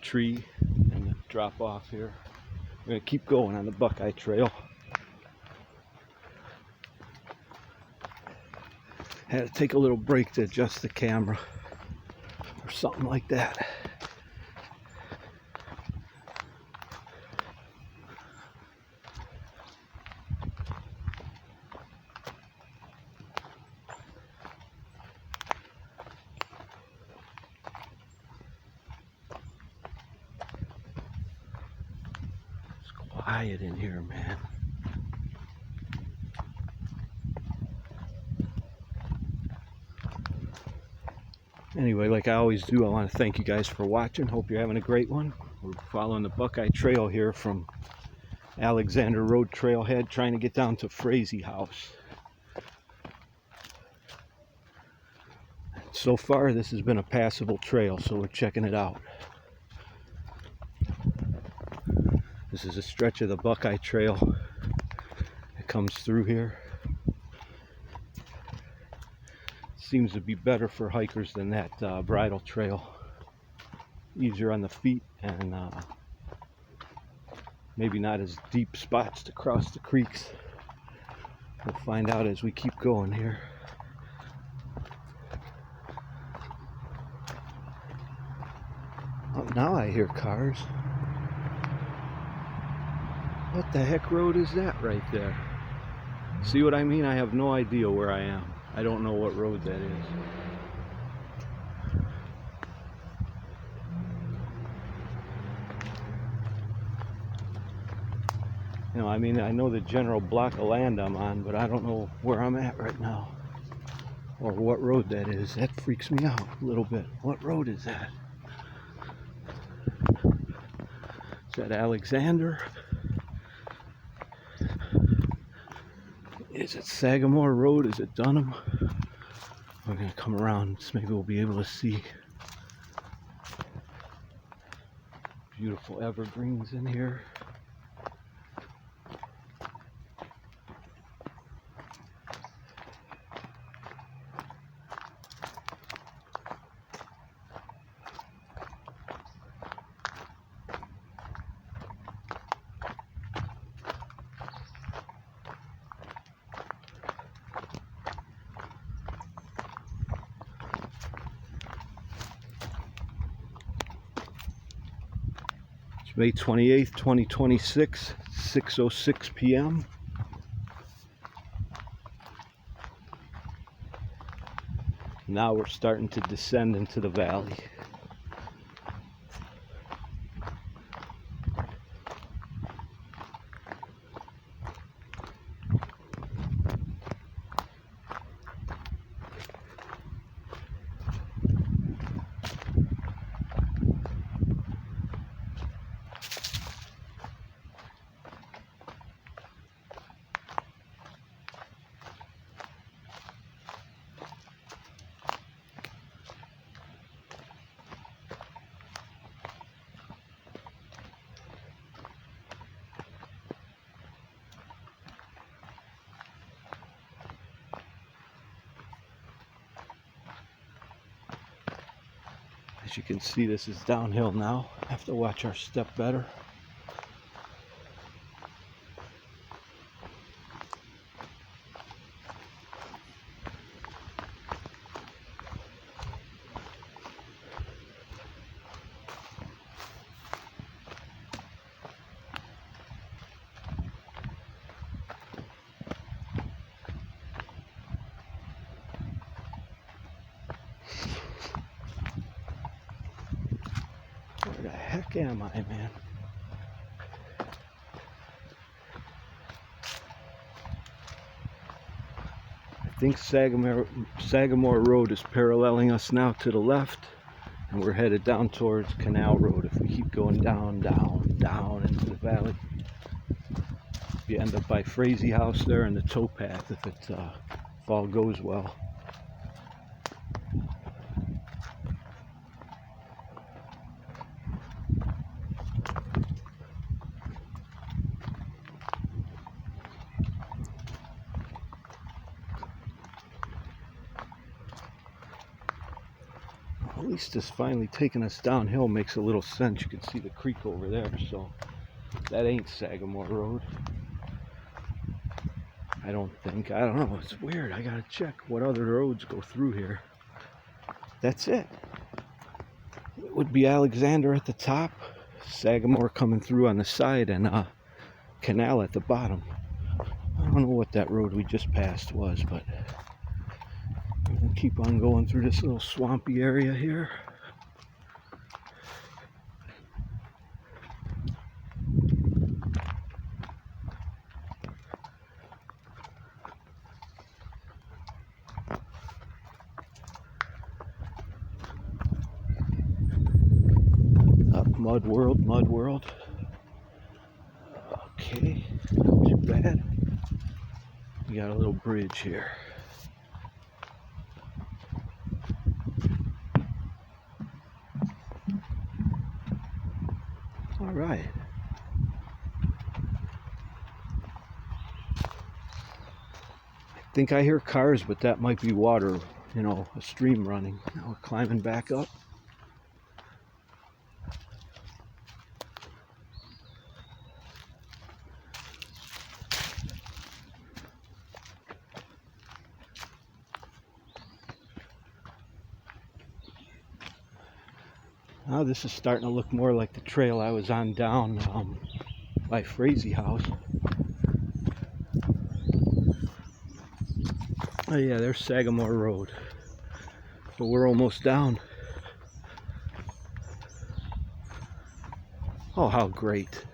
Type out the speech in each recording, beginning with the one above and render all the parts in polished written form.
tree and the drop off here. We're going to keep going on the Buckeye Trail. Had to take a little break to adjust the camera or something like that. It's quiet in here, man. Anyway, like I always do, I want to thank you guys for watching. Hope you're having a great one. We're following the Buckeye Trail here from Alexander Road Trailhead, trying to get down to Frazee house. So far, this has been a passable trail, so we're checking it out. This is a stretch of the Buckeye Trail. It comes through here. Seems to be better for hikers than that bridle trail. Easier on the feet and maybe not as deep spots to cross the creeks. We'll find out as we keep going here. Oh, now I hear cars. What the heck road is that right there? See what I mean? I have no idea where I am. I don't know what road that is. You know, I mean, I know the general block of land I'm on, but I don't know where I'm at right now. Or what road that is. That freaks me out a little bit. What road is that? Is that Alexander? Is it Sagamore Road? Is it Dunham? We're going to come around, so maybe we'll be able to see beautiful evergreens in here. May 28th, 2026, 6:06 p.m. Now we're starting to descend into the valley. As you can see, this is downhill now. I have to watch our step better. Where the heck am I, man? I think Sagamore Road is paralleling us now to the left, and we're headed down towards Canal Road if we keep going down, down, down into the valley. You end up by Frazee house there and the towpath if all goes well. least it's finally taking us downhill. Makes a little sense. You can see the creek over there, so that ain't Sagamore Road. I don't think. I don't know. It's weird. I gotta check what other roads go through here. That's it. It would be Alexander at the top, Sagamore coming through on the side, and Canal at the bottom. I don't know what that road we just passed was, but we're gonna keep on going through this little swampy area here. Mud world, mud world. Okay, not too bad. We got a little bridge here. All right. I think I hear cars, but that might be water, you know, a stream running. Now we're climbing back up. Now this is starting to look more like the trail I was on down by Frazee house. Oh yeah, there's Sagamore Road. But we're almost down. Oh, how great.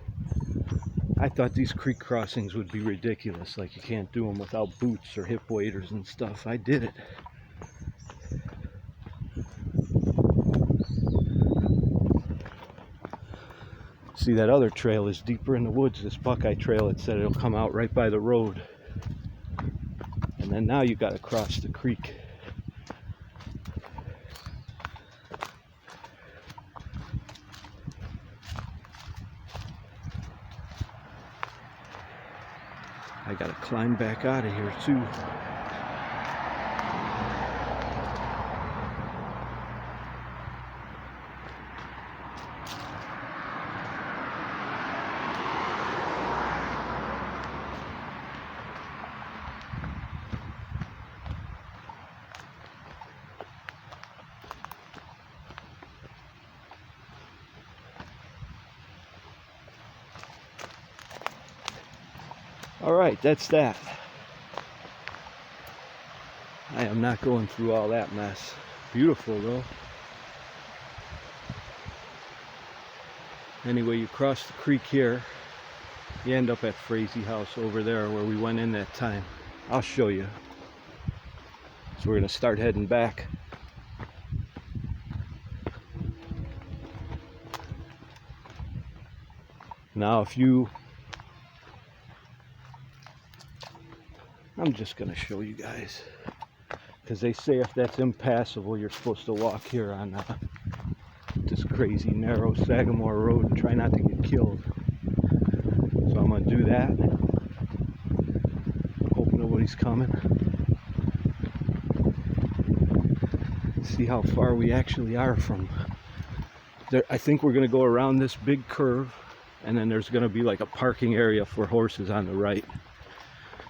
I thought these creek crossings would be ridiculous, like you can't do them without boots or hip waders and stuff. I did it. See, that other trail is deeper in the woods. This Buckeye trail, it said it'll come out right by the road. And then now you got to cross the creek. I got to climb back out of here too. All right, that's that. I am not going through all that mess. Beautiful though. Anyway, you cross the creek here, you end up at Frazee house over there where we went in that time. I'll show you. So we're gonna start heading back. Now I'm just gonna show you guys, because they say if that's impassable, you're supposed to walk here on this crazy narrow Sagamore Road and try not to get killed. So I'm gonna do that. Hope nobody's coming. See how far we actually are from there. I think we're gonna go around this big curve, and then there's gonna be like a parking area for horses on the right.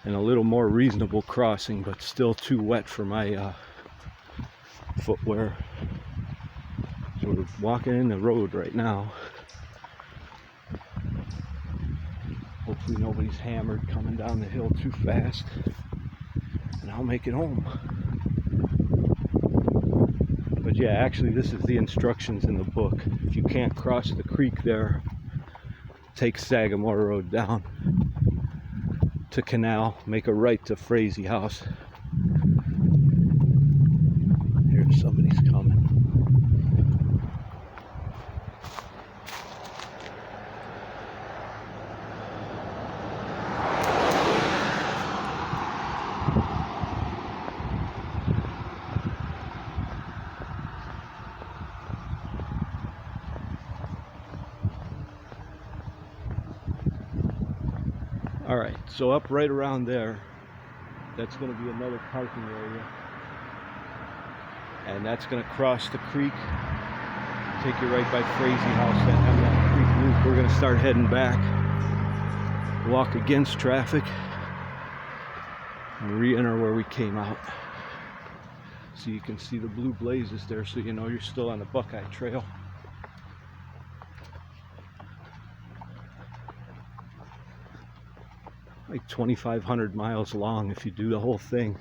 And a little more reasonable crossing, but still too wet for my footwear. So we're walking in the road right now. Hopefully nobody's hammered coming down the hill too fast, and I'll make it home. But yeah, actually this is the instructions in the book. If you can't cross the creek there, take Sagamore Road down to Canal, make a right to Frazee house. Here's somebody's coming. All right, so up right around there, that's going to be another parking area. and that's going to cross the creek, take you right by Frazee House, that creek loop. We're going to start heading back, walk against traffic, and re-enter where we came out. So you can see the blue blazes there, so you know you're still on the Buckeye Trail. Like 2,500 miles long if you do the whole thing.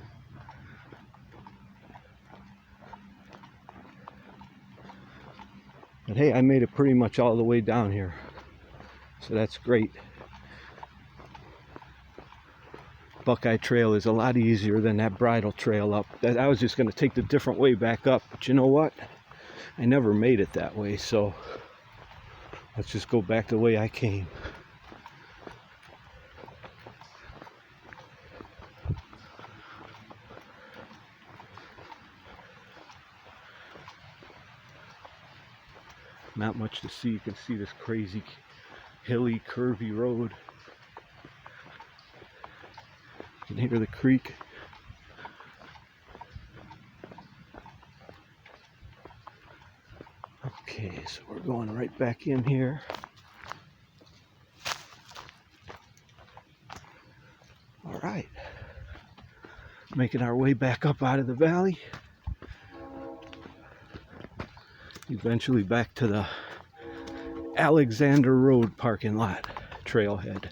But hey, I made it pretty much all the way down here, so that's great. Buckeye Trail is a lot easier than that bridle trail up. I was just going to take the different way back up, but you know what? I never made it that way, so let's just go back the way I came. Not much to see. You can see this crazy hilly curvy road. You can hear the creek. Okay, so we're going right back in here. All right, making our way back up out of the valley. Eventually back to the Alexander Road parking lot, trailhead.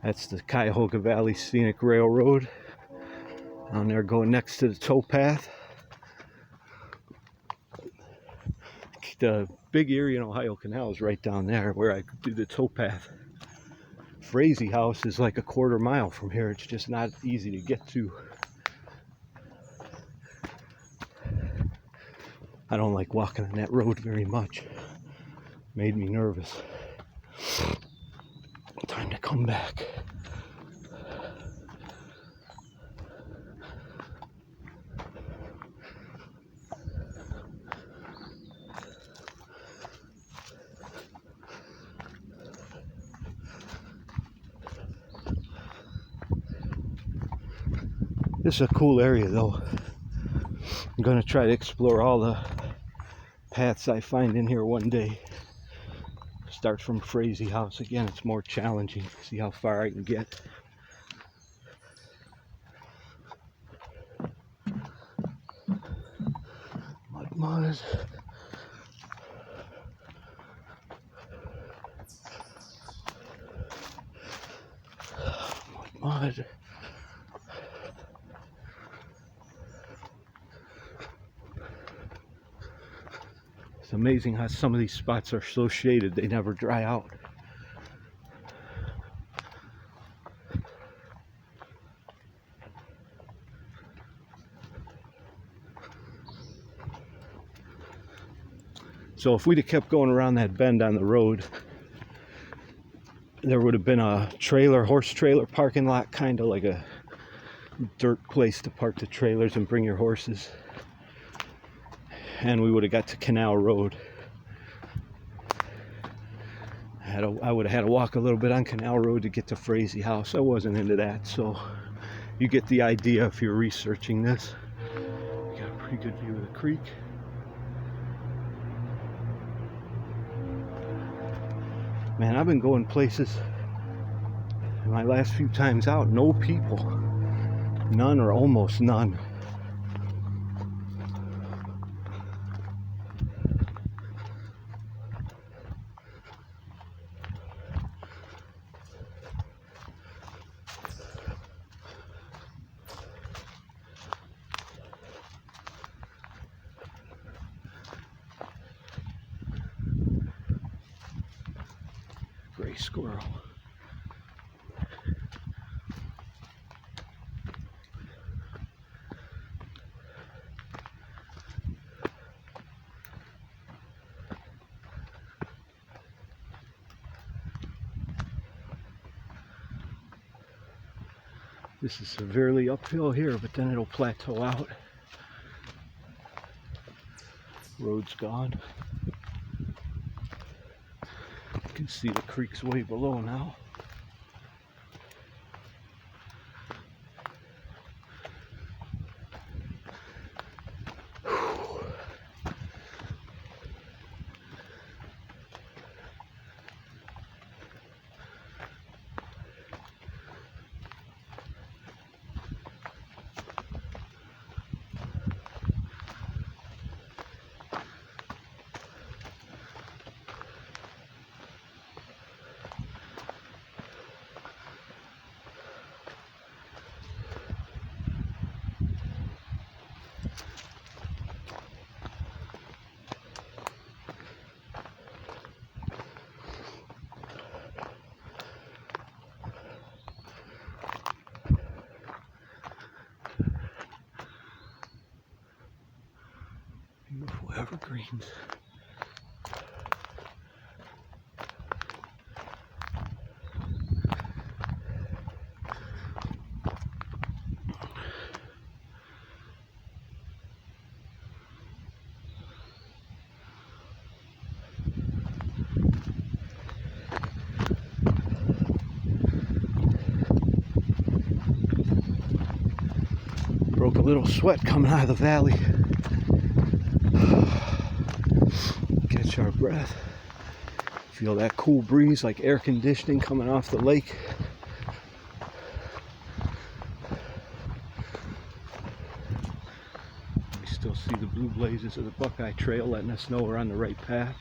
That's the Cuyahoga Valley Scenic Railroad. Down there going next to the towpath. The big Erie and Ohio Canal is right down there where I could do the towpath. Frazee House is like a quarter mile from here. It's just not easy to get to. I don't like walking on that road very much. Made me nervous. Time to come back. This is a cool area though. I'm going to try to explore all the paths I find in here one day. Start from Frazee House again. It's more challenging. See how far I can get. Mud. Mud. It's amazing how some of these spots are so shaded they never dry out. So if we'd have kept going around that bend on the road, there would have been a horse trailer parking lot, kind of like a dirt place to park the trailers and bring your horses. And we would have got to Canal Road. I would have had to walk a little bit on Canal Road to get to Frazee House. I wasn't into that, so you get the idea if you're researching this. You got a pretty good view of the creek. Man, I've been going places my last few times out, no people. None or almost none. Gray squirrel. This is severely uphill here, but then it'll plateau out. Road's gone. You can see the creek's way below now. Beautiful evergreens. Broke a little sweat coming out of the valley. Catch our breath. Feel that cool breeze like air conditioning coming off the lake. We still see the blue blazes of the Buckeye Trail letting us know we're on the right path.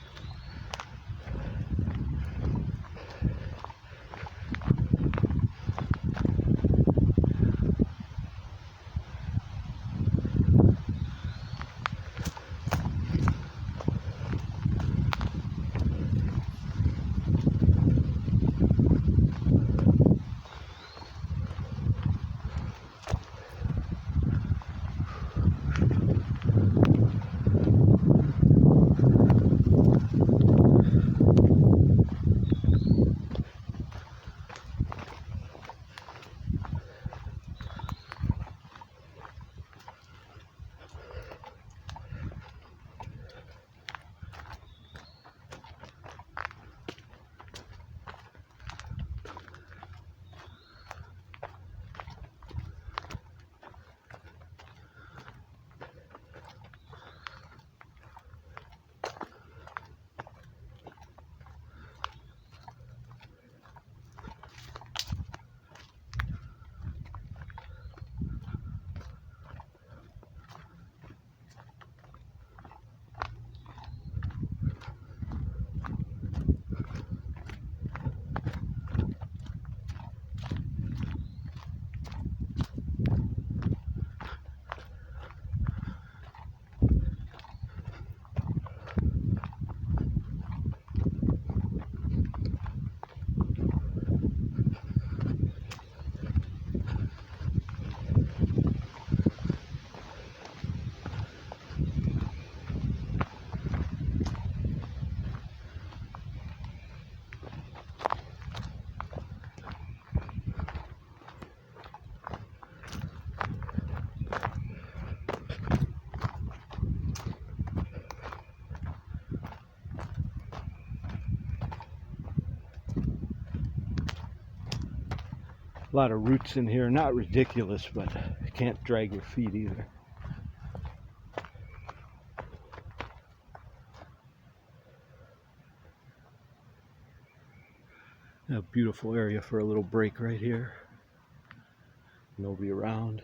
A lot of roots in here, not ridiculous, but you can't drag your feet either. A beautiful area for a little break right here. Nobody around.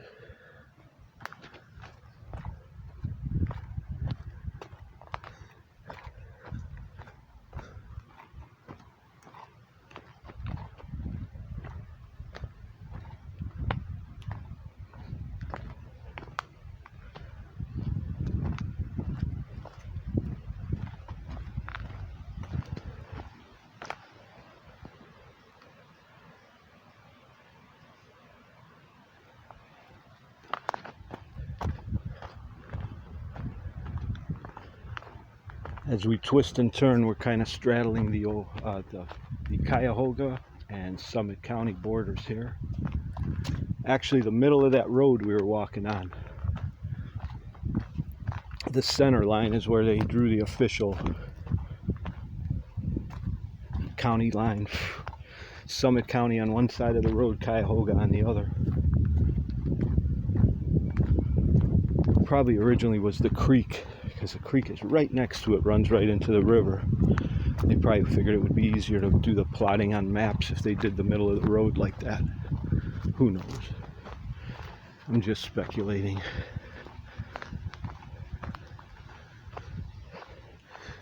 As we twist and turn, we're kind of straddling the Cuyahoga and Summit County borders here. Actually, the middle of that road we were walking on, the center line is where they drew the official county line. Summit County on one side of the road, Cuyahoga on the other. Probably originally was the creek, because the creek is right next to it, runs right into the river. They probably figured it would be easier to do the plotting on maps if they did the middle of the road like that. Who knows? I'm just speculating.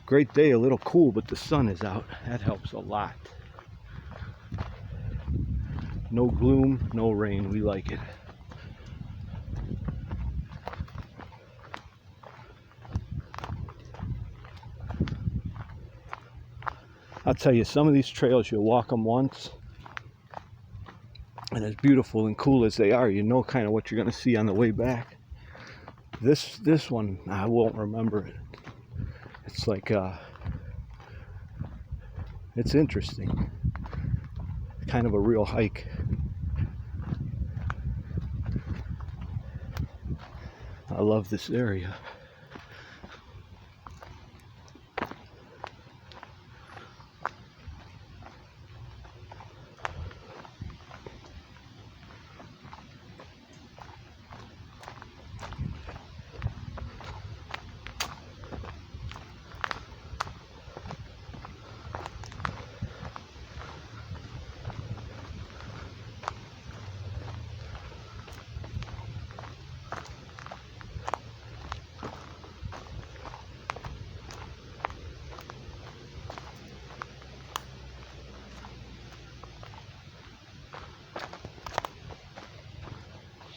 Great day, a little cool, but the sun is out. That helps a lot. No gloom, no rain. We like it. I'll tell you, some of these trails, you walk them once, and as beautiful and cool as they are, you know kind of what you're going to see on the way back. This one, I won't remember it. It's like, it's interesting. Kind of a real hike. I love this area.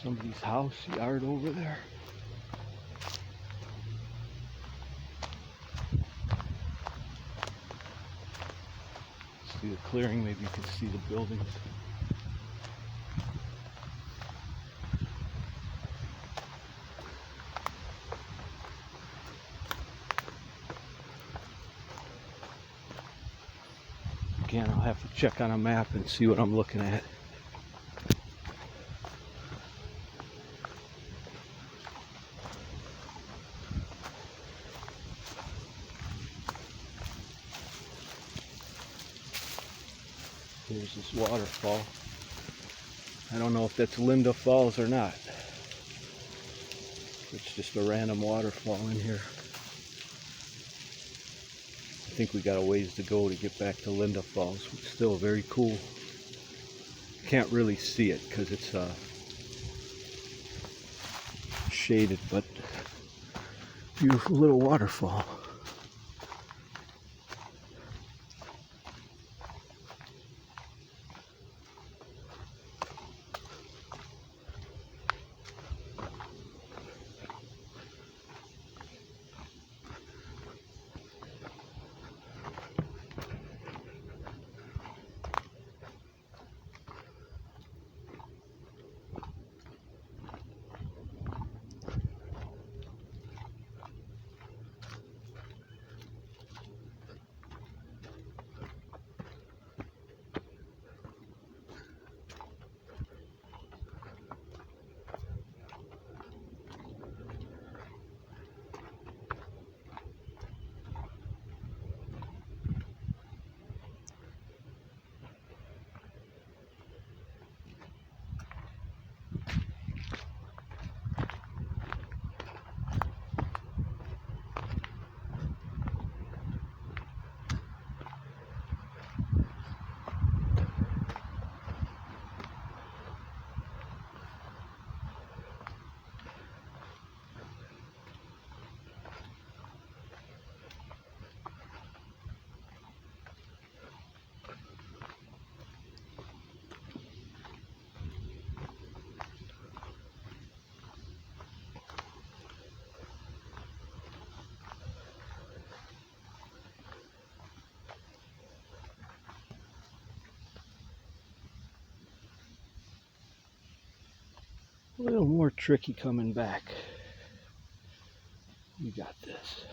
Somebody's house, yard over there. See the clearing, maybe you can see the buildings. Again, I'll have to check on a map and see what I'm looking at. Here's this waterfall. I don't know if that's Linda Falls or not. It's just a random waterfall in here. I think we got a ways to go to get back to Linda Falls. It's still very cool. Can't really see it because it's shaded, but beautiful little waterfall. A little more tricky coming back. You got this.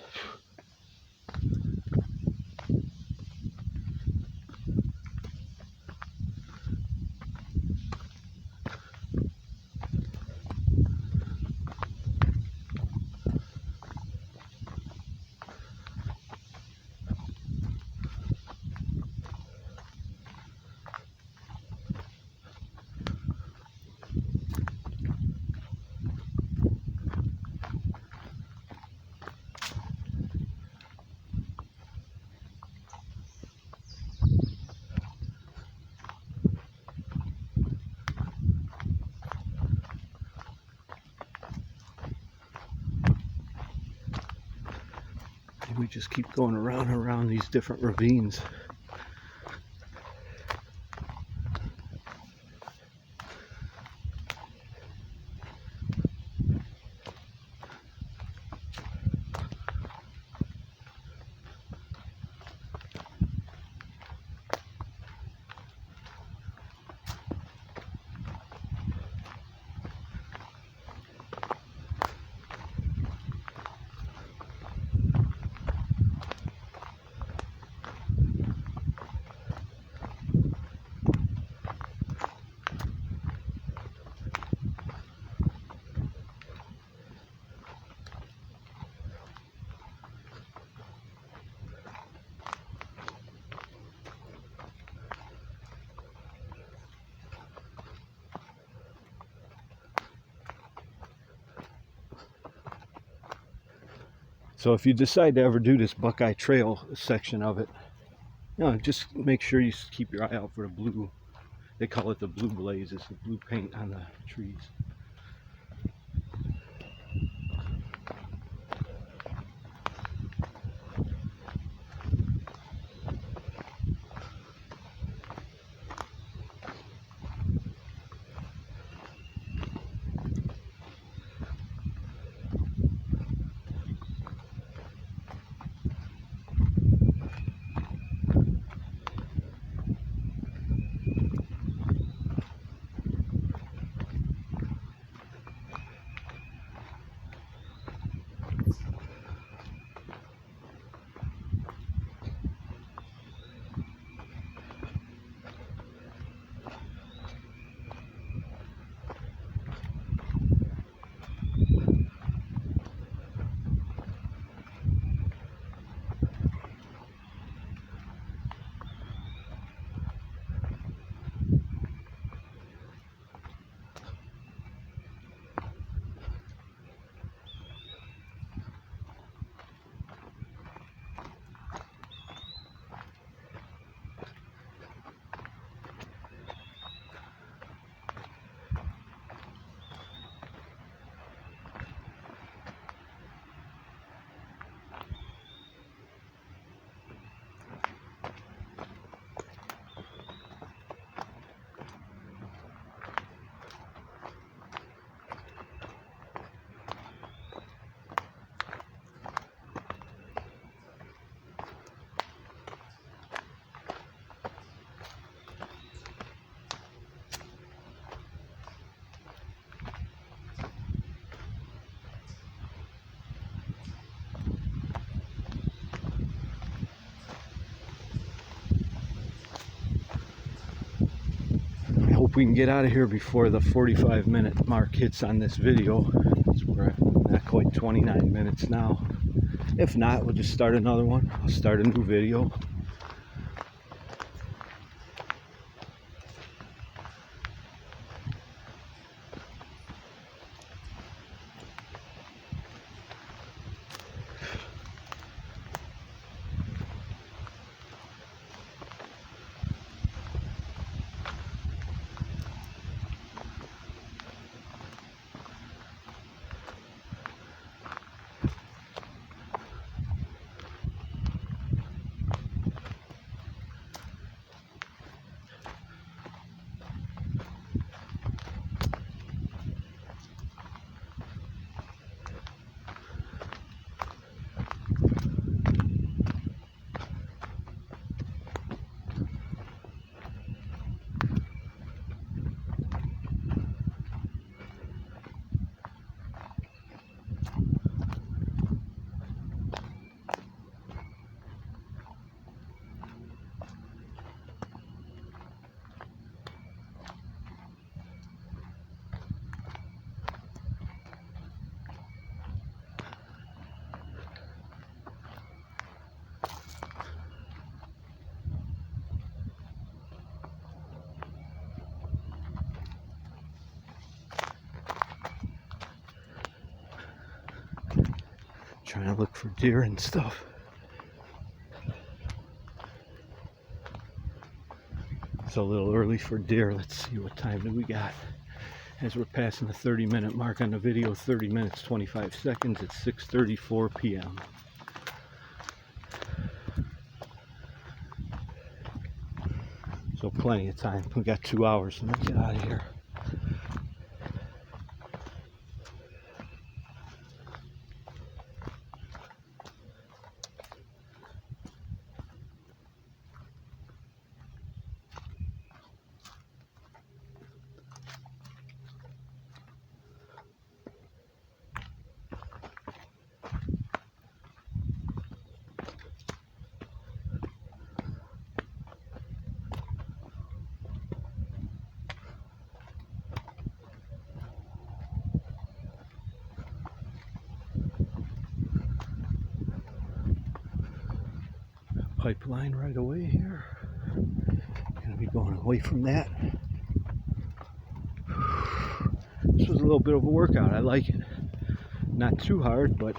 we just keep going around and around these different ravines. So if you decide to ever do this Buckeye Trail section of it, just make sure you keep your eye out for the blue. They call it the blue blaze. It's the blue paint on the trees. I hope we can get out of here before the 45-minute mark hits on this video. We're at quite 29 minutes now. If not, we'll just start another one. I'll start a new video. Trying to look for deer and stuff. It's a little early for deer. Let's see, what time do we got? As we're passing the 30-minute mark on the video, 30 minutes 25 seconds. It's 6:34 p.m. So plenty of time. We got 2 hours and then get out of here. Pipeline right away here. Gonna be going away from that. This was a little bit of a workout. I like it. Not too hard, but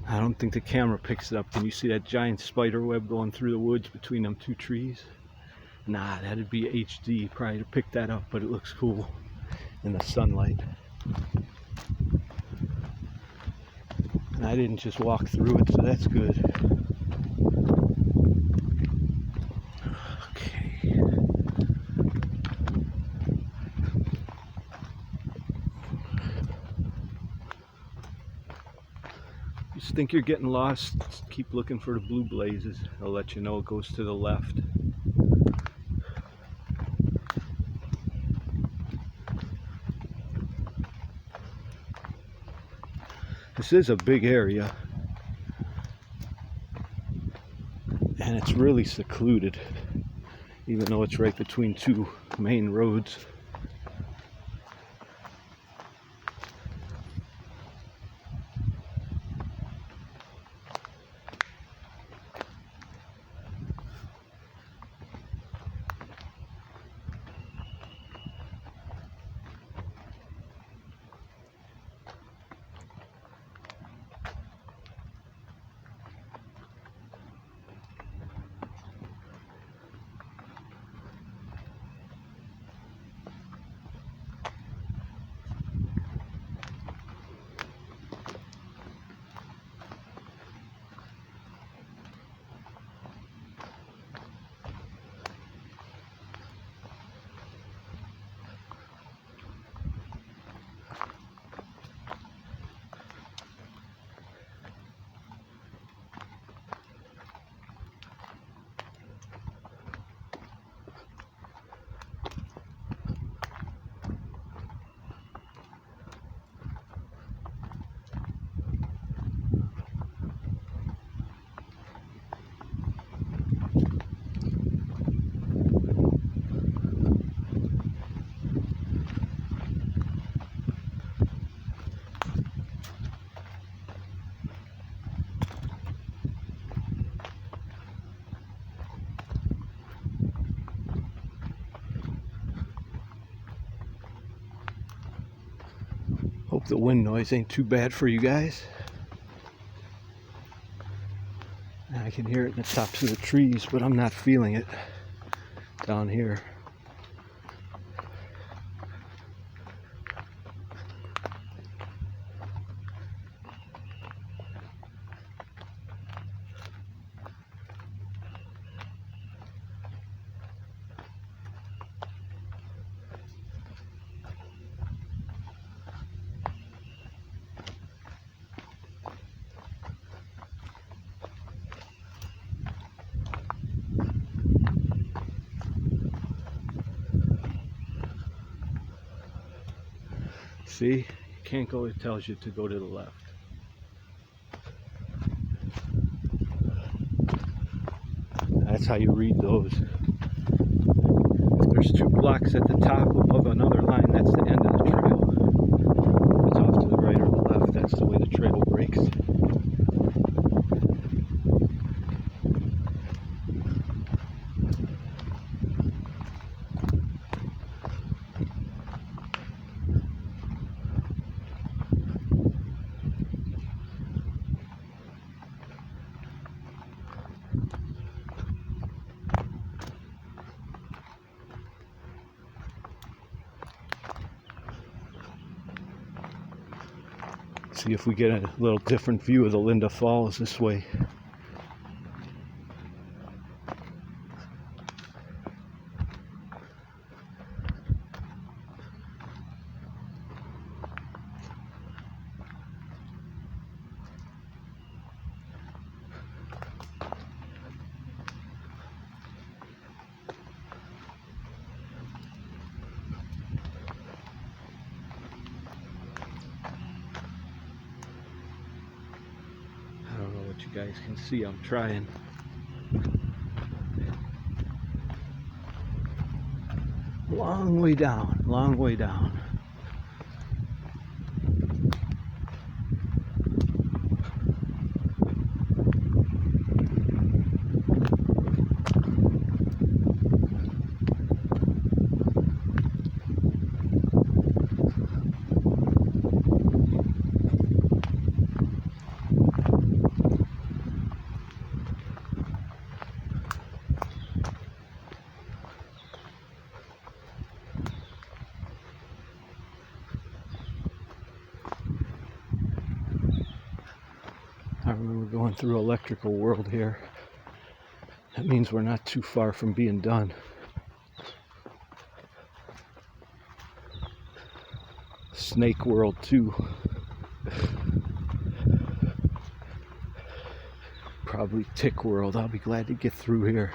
I don't think the camera picks it up. Can you see that giant spider web going through the woods between them two trees? Nah, that'd be HD probably to pick that up, but it looks cool in the sunlight. And I didn't just walk through it, so that's good. Okay. Just think you're getting lost, just keep looking for the blue blazes. They'll let you know it goes to the left. This is a big area, and it's really secluded, even though it's right between two main roads. Hope the wind noise ain't too bad for you guys. I can hear it in the tops of the trees, but I'm not feeling it down here. See, you can't go, it tells you to go to the left. That's how you read those. If they're first 2 blocks at the top above another line, that's the end of the trail. It's off to the right or the left, that's the way the trail breaks. See if we get a little different view of the Linda Falls this way. You guys can see I'm trying. Long way down, long way down. I remember going through Electrical World here. That means we're not too far from being done. Snake World too. Probably Tick World. I'll be glad to get through here.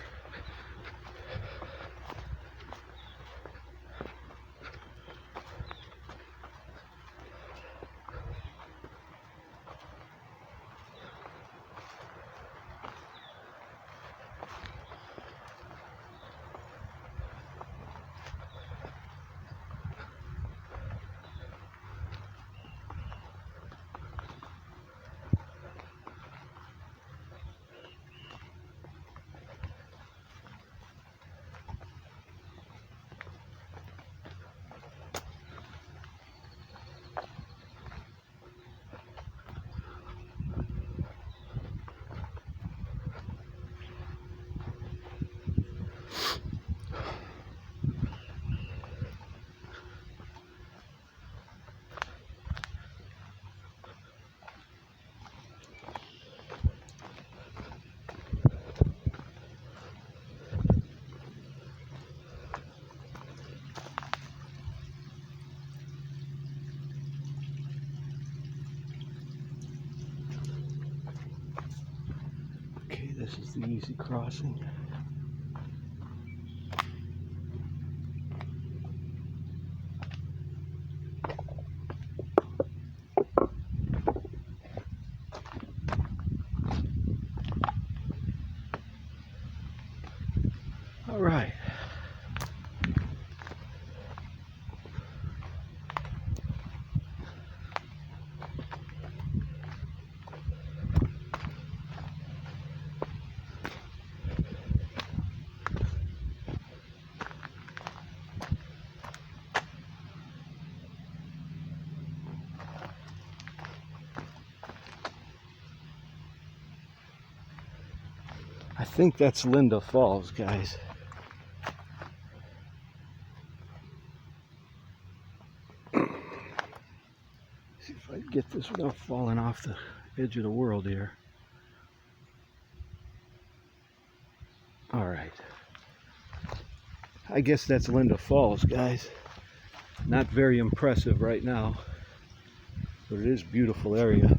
This is the easy crossing. All right. I think that's Linda Falls, guys. See if I can get this without falling off the edge of the world here. All right. I guess that's Linda Falls, guys. Not very impressive right now, but it is a beautiful area.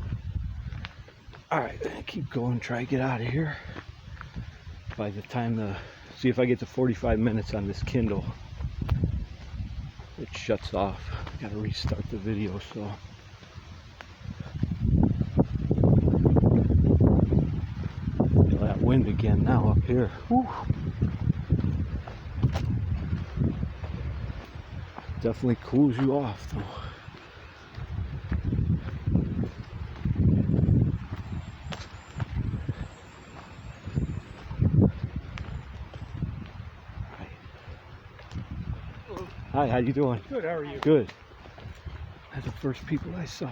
All right, keep going, try to get out of here. By the time see if I get to 45 minutes on this Kindle, it shuts off. Gotta restart the video, so. Feel that wind again now up here. Whew. Definitely cools you off though. Hi, how you doing? Good, how are you? Good. That's the first people I saw.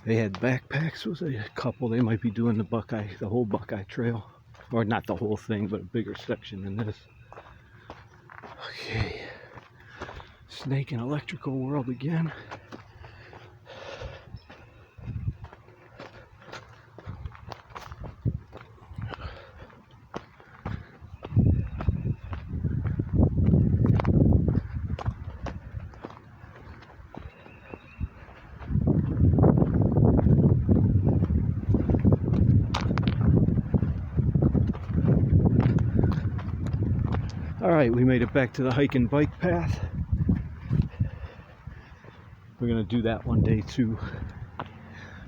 They had backpacks. Was a couple. They might be doing the Buckeye, the whole Buckeye Trail. Or not the whole thing, but a bigger section than this. Okay. Snake and electrical world again. Alright, we made it back to the hike and bike path. We're going to do that one day too.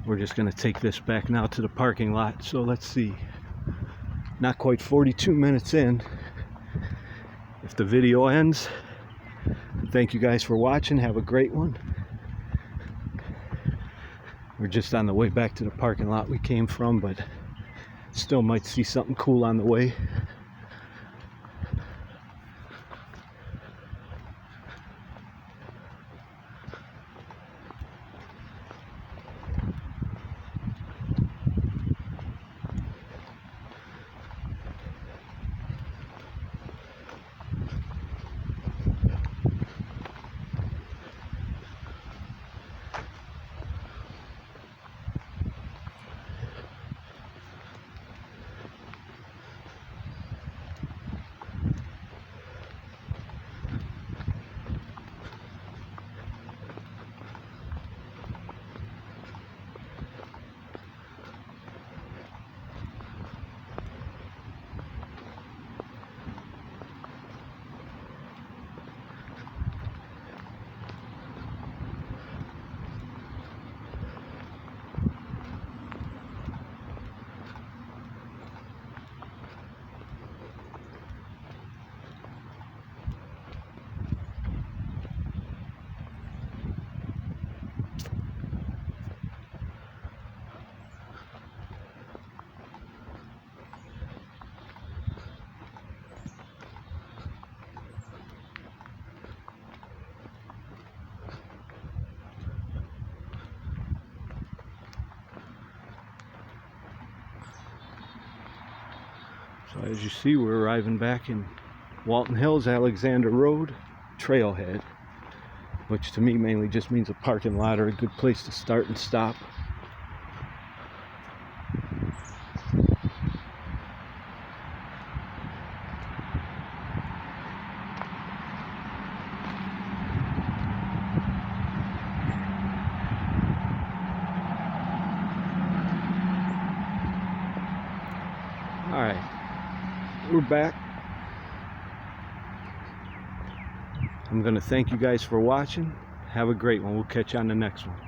We're just going to take this back now to the parking lot. So let's see. Not quite 42 minutes in. If the video ends, thank you guys for watching. Have a great one. We're just on the way back to the parking lot we came from, but still might see something cool on the way. So as you see, we're arriving back in Walton Hills, Alexander Road Trailhead, which to me mainly just means a parking lot or a good place to start and stop. Alright, we're back. I'm going to thank you guys for watching. Have a great one. We'll catch you on the next one.